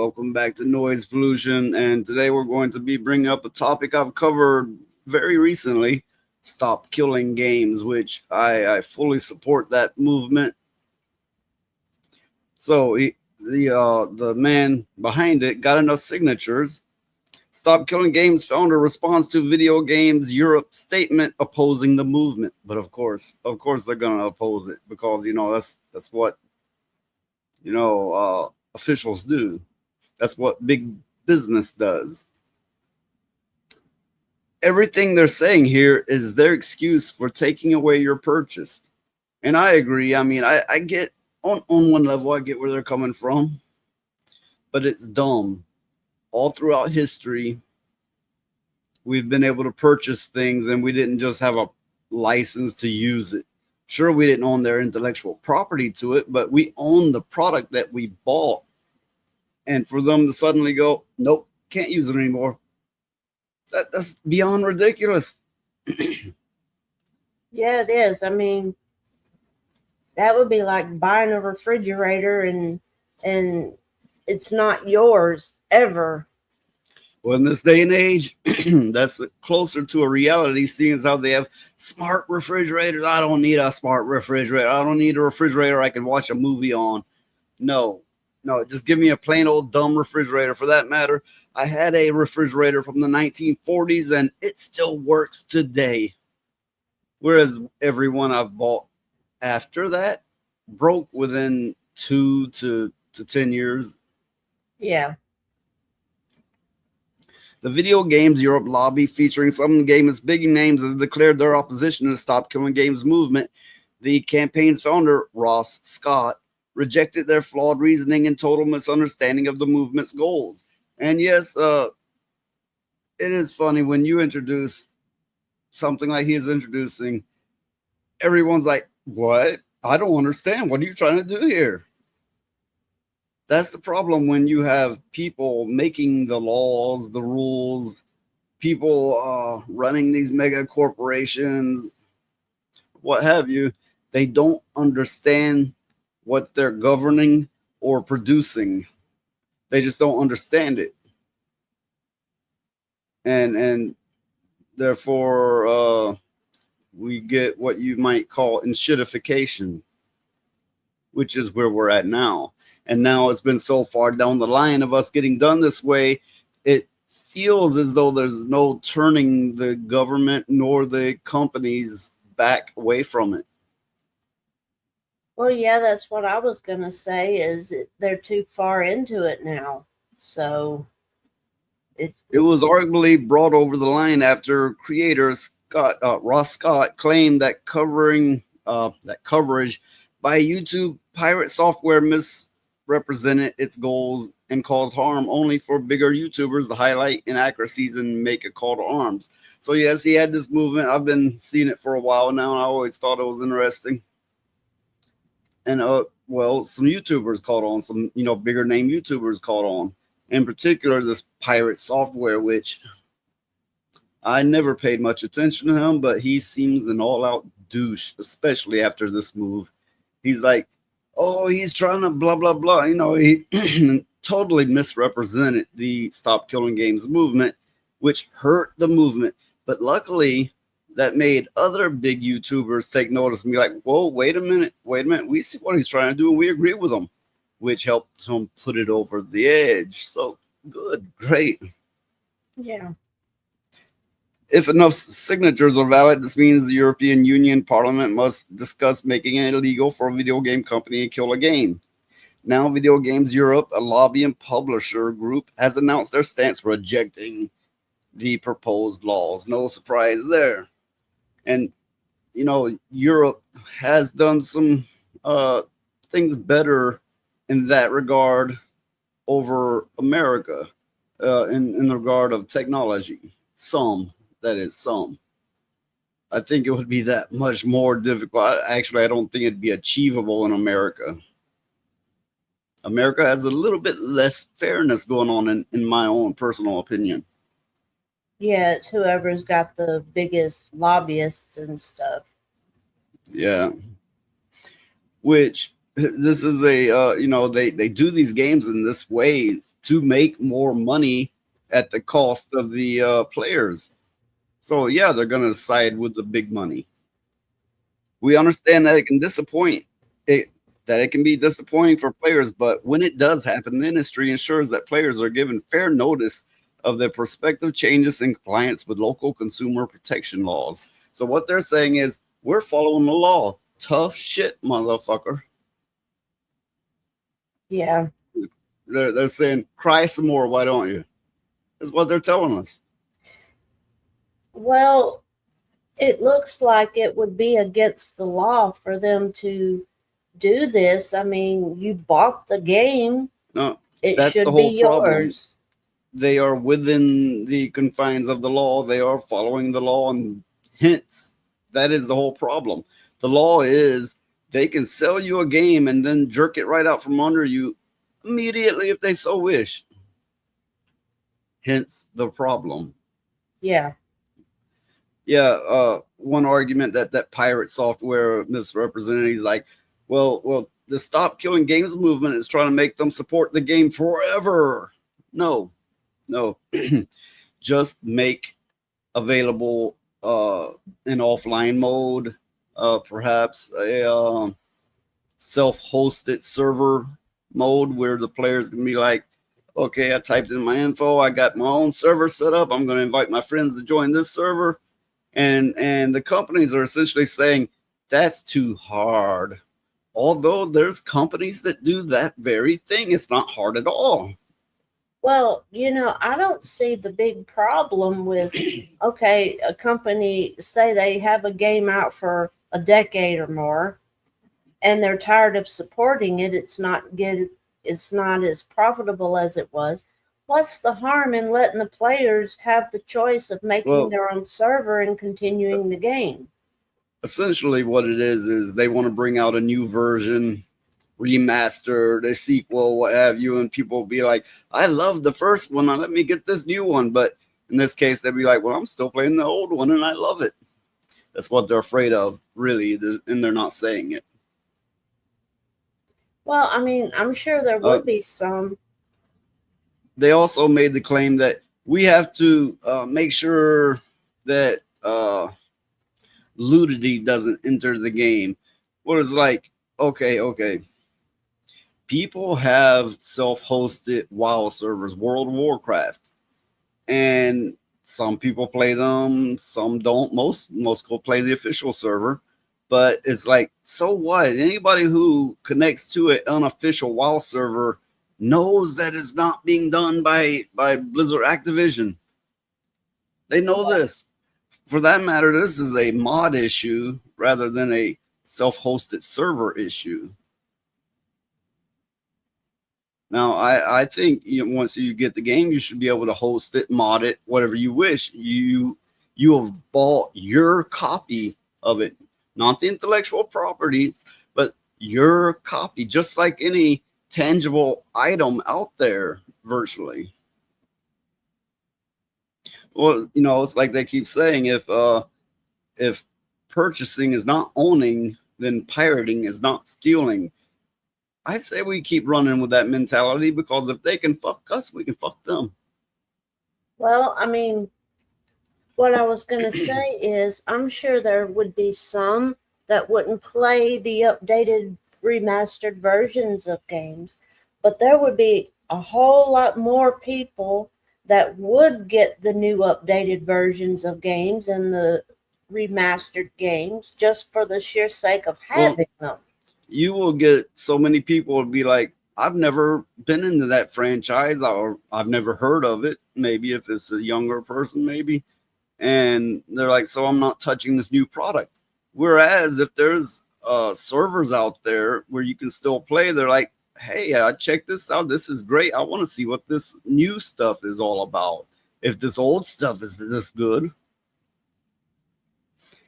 welcome back to Noise Pollution. And today we're going to be bringing up a topic I've covered very recently: stop killing games, which I fully support that movement. So the man behind it got enough signatures. Stop Killing Games founder responds to Video Games Europe statement opposing the movement. But of course, they're gonna oppose it because that's what officials do. That's what big business does. Everything they're saying here is their excuse for taking away your purchase. And I agree. I mean, I get on one level, I get where they're coming from, but it's dumb. All throughout history, we've been able to purchase things and we didn't just have a license to use it. Sure, we didn't own their intellectual property to it, but we own the product that we bought. And for them to suddenly go, nope, can't use it anymore. That's beyond ridiculous. Yeah, it is. I mean, that would be like buying a refrigerator and it's not yours ever. Well, in this day and age, that's closer to a reality, seeing as how they have smart refrigerators. I don't need a smart refrigerator. I don't need a refrigerator I can watch a movie on. No, no, just give me a plain old dumb refrigerator. For that matter, I had a refrigerator from the 1940s and it still works today. Whereas everyone I've bought after that broke within 2 to 10 years. Yeah. The Video Games Europe lobby, featuring some of the game's big names, has declared their opposition to the Stop Killing Games movement. The campaign's founder, Ross Scott, rejected their flawed reasoning and total misunderstanding of the movement's goals. And yes, it is funny when you introduce something like he is introducing, everyone's like, what? I don't understand. What are you trying to do here? That's the problem when you have people making the laws, the rules, people running these mega corporations, what have you. They don't understand what they're governing or producing. They just don't understand it. And therefore we get what you might call enshittification, which is where we're at now. And now it's been so far down the line of us getting done this way, it feels as though there's no turning the government nor the companies back away from it. Well, yeah, that's what I was going to say is they're too far into it now. So It was arguably brought over the line after creator Ross Scott claimed that coverage by YouTube pirate software misrepresented its goals and caused harm only for bigger YouTubers to highlight inaccuracies and make a call to arms. So yes, he had this movement. I've been seeing it for a while now, and I always thought it was interesting. And well, some YouTubers caught on, some bigger name YouTubers caught on. In particular, this pirate software, which I never paid much attention to him, but he seems an all-out douche, especially after this move. He's like, oh, he's trying to blah, blah, blah. He totally misrepresented the Stop Killing Games movement, which hurt the movement. But luckily, that made other big YouTubers take notice and be like, whoa, wait a minute. We see what he's trying to do, and we agree with him, which helped him put it over the edge. So good, great. yeah. If enough signatures are valid, this means the European Union Parliament must discuss making it illegal for a video game company to kill a game. Now, Video Games Europe, a lobby and publisher group, has announced their stance rejecting the proposed laws. No surprise there. And, Europe has done some things better in that regard over America in the regard of technology. That is some. I think it would be that much more difficult. Actually, I don't think it'd be achievable in America. America has a little bit less fairness going on in my own personal opinion. Yeah, it's whoever's got the biggest lobbyists and stuff. Yeah. Which this is a they do these games in this way to make more money at the cost of the players. So yeah, they're gonna side with the big money. We understand that it can disappoint it that it can be disappointing for players, but when it does happen, the industry ensures that players are given fair notice of their prospective changes in compliance with local consumer protection laws. So what they're saying is we're following the law. Tough shit, motherfucker. Yeah. They're saying cry some more, why don't you? That's what they're telling us. Well, it looks like it would be against the law for them to do this. I mean, you bought the game. No, It that's the should be whole problem. yours. They are within the confines of the law. They are following the law, and hence that is the whole problem. The law is they can sell you a game and then jerk it right out from under you immediately if they so wish. Hence the problem. Yeah. Yeah, one argument that pirate software misrepresented, he's like, well, the Stop Killing Games movement is trying to make them support the game forever. No, just make available in offline mode, perhaps a self-hosted server mode where the players can be like, okay, I typed in my info, I got my own server set up, I'm going to invite my friends to join this server, and the companies are essentially saying that's too hard. Although there's companies that do that very thing, it's not hard at all. Well, I don't see the big problem with, okay, a company, say they have a game out for a decade or more, and they're tired of supporting it. It's not as profitable as it was. What's the harm in letting the players have the choice of making their own server and continuing the game? Essentially what it is they want to bring out a new version, remastered, a sequel, what have you, and people will be like, I love the first one, now let me get this new one. But in this case, they'd be like, well, I'm still playing the old one and I love it. That's what they're afraid of, really, and they're not saying it. Well, I mean, I'm sure there would be some. They also made the claim that we have to make sure that nudity doesn't enter the game. What is like, okay. People have self-hosted WoW servers, World of Warcraft, and some people play them, some don't. Most go play the official server, but it's like, so what? Anybody who connects to an unofficial WoW server knows that it's not being done by Blizzard Activision. They know this. For that matter, this is a mod issue rather than a self-hosted server issue. Now, I think once you get the game, you should be able to host it, mod it, whatever you wish. You have bought your copy of it, not the intellectual properties, but your copy, just like any tangible item out there virtually. Well, it's like they keep saying, if purchasing is not owning, then pirating is not stealing. I say we keep running with that mentality, because if they can fuck us, we can fuck them. Well, I mean, what I was going to say is I'm sure there would be some that wouldn't play the updated, remastered versions of games, but there would be a whole lot more people that would get the new updated versions of games and the remastered games just for the sheer sake of having them. You will get so many people to be like, I've never been into that franchise, or I've never heard of it. Maybe if it's a younger person, maybe. And they're like, so I'm not touching this new product. Whereas if there's servers out there where you can still play, they're like, hey, I checked this out. This is great. I want to see what this new stuff is all about. If this old stuff is this good.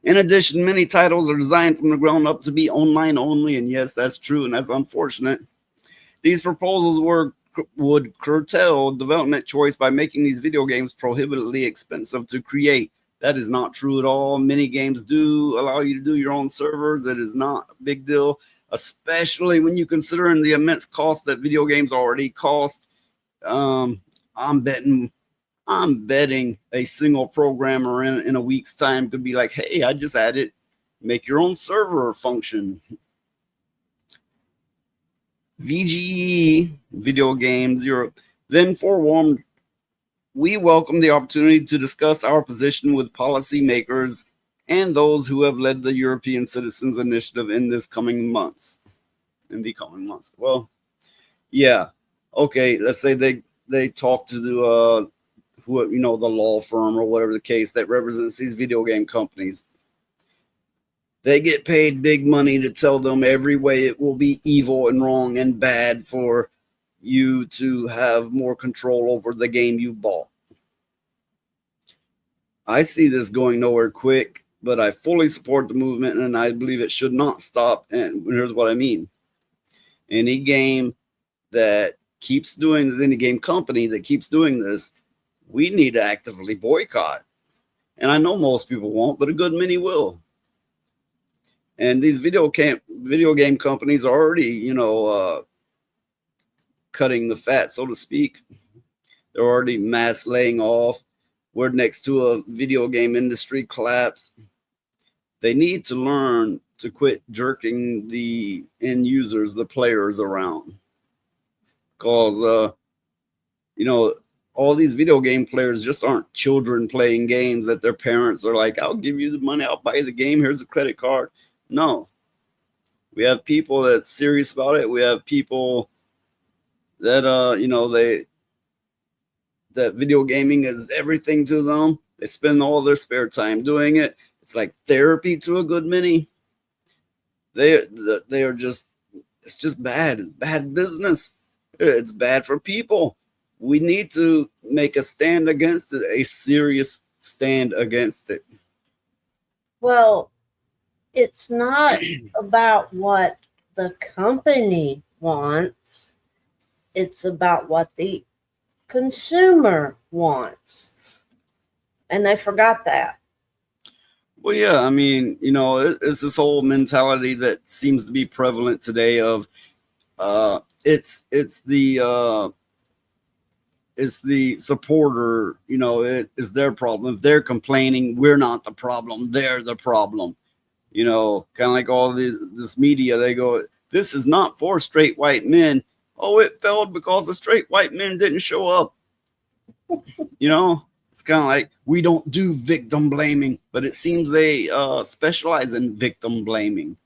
In addition, many titles are designed from the ground up to be online only. And yes, that's true. And that's unfortunate. These proposals would curtail development choice by making these video games prohibitively expensive to create. That is not true at all. Many games do allow you to do your own servers. It is not a big deal, especially when you consider the immense cost that video games already cost. I'm betting a single programmer in a week's time could be like, hey, I just added make your own server function. VGE Video Games Europe then forewarned, we welcome the opportunity to discuss our position with policymakers and those who have led the European Citizens Initiative in the coming months. Well, yeah, okay. Let's say they talk to the the law firm or whatever the case that represents these video game companies. They get paid big money to tell them every way it will be evil and wrong and bad for you to have more control over the game you bought. I see this going nowhere quick, but I fully support the movement and I believe it should not stop. And here's what I mean. Any game that keeps doing this, any game company that keeps doing this, we need to actively boycott. And I know most people won't, but a good many will. And these video game companies are already, cutting the fat, so to speak. They're already mass laying off. We're next to a video game industry collapse. They need to learn to quit jerking the end users, the players around. Because, all these video game players just aren't children playing games that their parents are like, I'll give you the money, I'll buy the game, here's a credit card. No. We have people that's serious about it. We have people that, that video gaming is everything to them. They spend all their spare time doing it. It's like therapy to a good many. They are just, it's just bad. It's bad business. It's bad for people. We need to make a stand against it, a serious stand against it. Well, it's not about what the company wants. It's about what the consumer wants. And they forgot that. Well, yeah, I mean, it's this whole mentality that seems to be prevalent today of it's the supporter, it is their problem. If they're complaining, we're not the problem, they're the problem. Kind of like all this media, they go, this is not for straight white men. Oh, it failed because the straight white men didn't show up. It's kind of like, we don't do victim blaming, but it seems they specialize in victim blaming.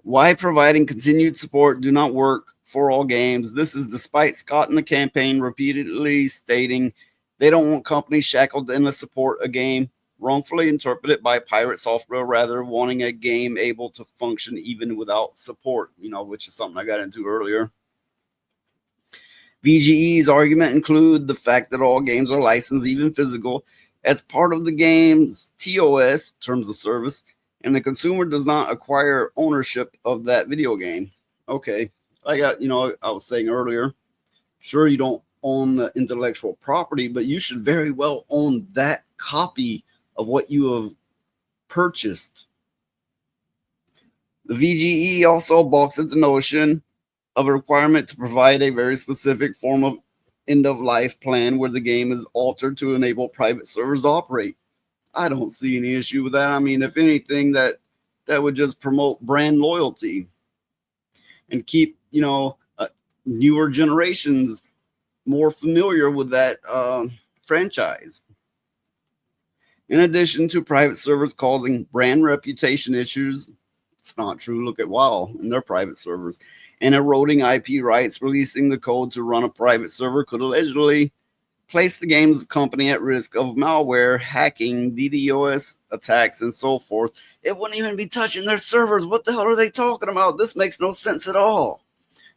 Why providing continued support do not work for all games. This is despite Scott in the campaign repeatedly stating they don't want companies shackled in to support a game wrongfully interpreted by pirate software, rather wanting a game able to function even without support, which is something I got into earlier. VGE's argument include the fact that all games are licensed, even physical, as part of the game's TOS, terms of service, and the consumer does not acquire ownership of that video game. Okay, I was saying earlier, sure, you don't own the intellectual property, but you should very well own that copy of what you have purchased. The VGE also balks at the notion of a requirement to provide a very specific form of end-of-life plan where the game is altered to enable private servers to operate. I don't see any issue with that. I mean, if anything, that would just promote brand loyalty and keep, newer generations more familiar with that franchise. In addition to private servers causing brand reputation issues, it's not true. Look at WoW and their private servers. And eroding IP rights, releasing the code to run a private server could allegedly place the game's company at risk of malware, hacking, DDoS attacks, and so forth. It wouldn't even be touching their servers. What the hell are they talking about? This makes no sense at all.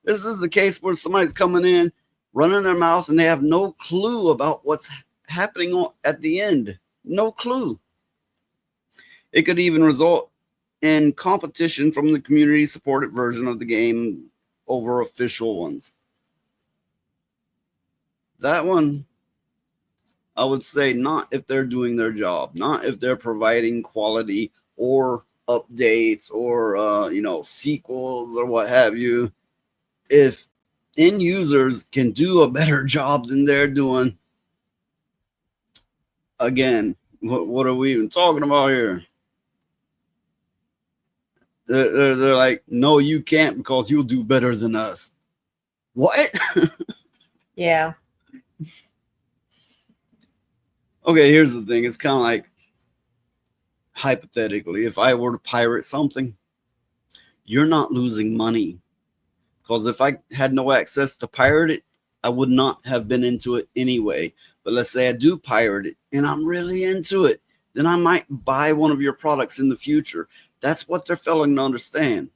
This is the case where somebody's coming in, running their mouth, and they have no clue about what's happening at the end. No clue. It could even result in competition from the community-supported version of the game over official ones. That one, I would say, not if they're doing their job, not if they're providing quality or updates or sequels or what have you. If end users can do a better job than they're doing. Again, what are we even talking about here? They're like, no, you can't because you'll do better than us. What? Yeah. Okay, here's the thing. It's kind of like, hypothetically, if I were to pirate something, you're not losing money. Because if I had no access to pirate it, I would not have been into it anyway. But let's say I do pirate it and I'm really into it, then I might buy one of your products in the future. That's what they're failing to understand.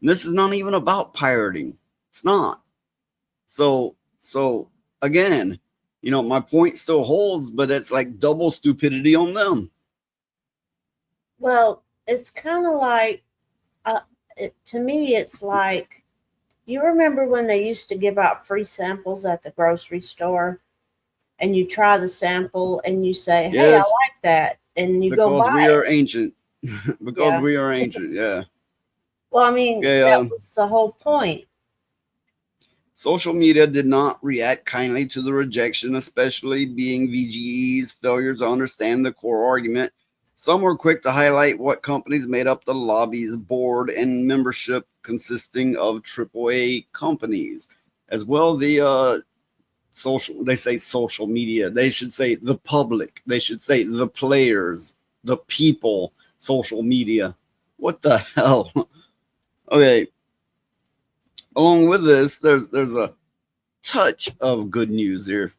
And this is not even about pirating. It's not. So again, my point still holds, but it's like double stupidity on them. Well, it's kind of like, to me, it's like, you remember when they used to give out free samples at the grocery store, and you try the sample and you say, "Hey, Yes. I like that," and you go Because buy we it. are ancient. Because Yeah. we are ancient. Yeah. Well, I mean, Okay, that was the whole point. Social media did not react kindly to the rejection, especially being VGE's failure to understand the core argument. Some were quick to highlight what companies made up the lobby's board and membership consisting of AAA companies. As well, the they say social media. They should say the public. They should say the players, the people, social media. What the hell? Okay. Along with this, there's a touch of good news here.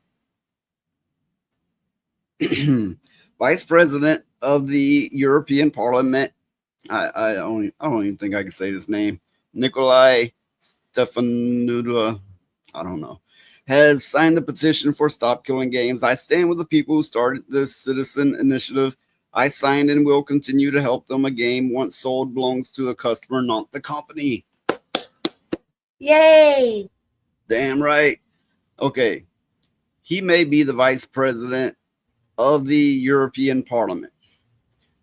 Vice President of the European Parliament, I don't even think I can say this name, Nikolai Stefanuda, I don't know, has signed the petition for Stop Killing Games. I stand with the people who started this citizen initiative. I signed and will continue to help them. A game once sold belongs to a customer, not the company. Yay! Damn right. Okay. He may be the vice president of the European Parliament,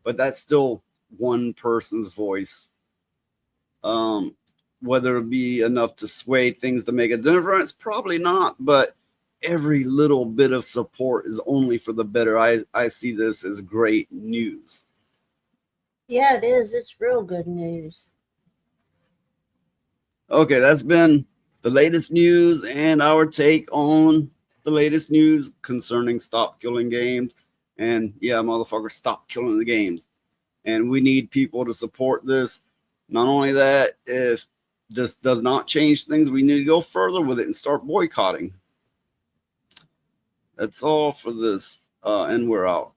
but that's still one person's voice. Whether it be enough to sway things to make a difference, probably not, but every little bit of support is only for the better. I see this as great news. Yeah, it is. It's real good news. Okay, that's been the latest news and our take on the latest news concerning Stop Killing Games. And yeah, motherfucker, stop killing the games. And we need people to support this. Not only that, if this does not change things, we need to go further with it and start boycotting. That's all for this. And we're out.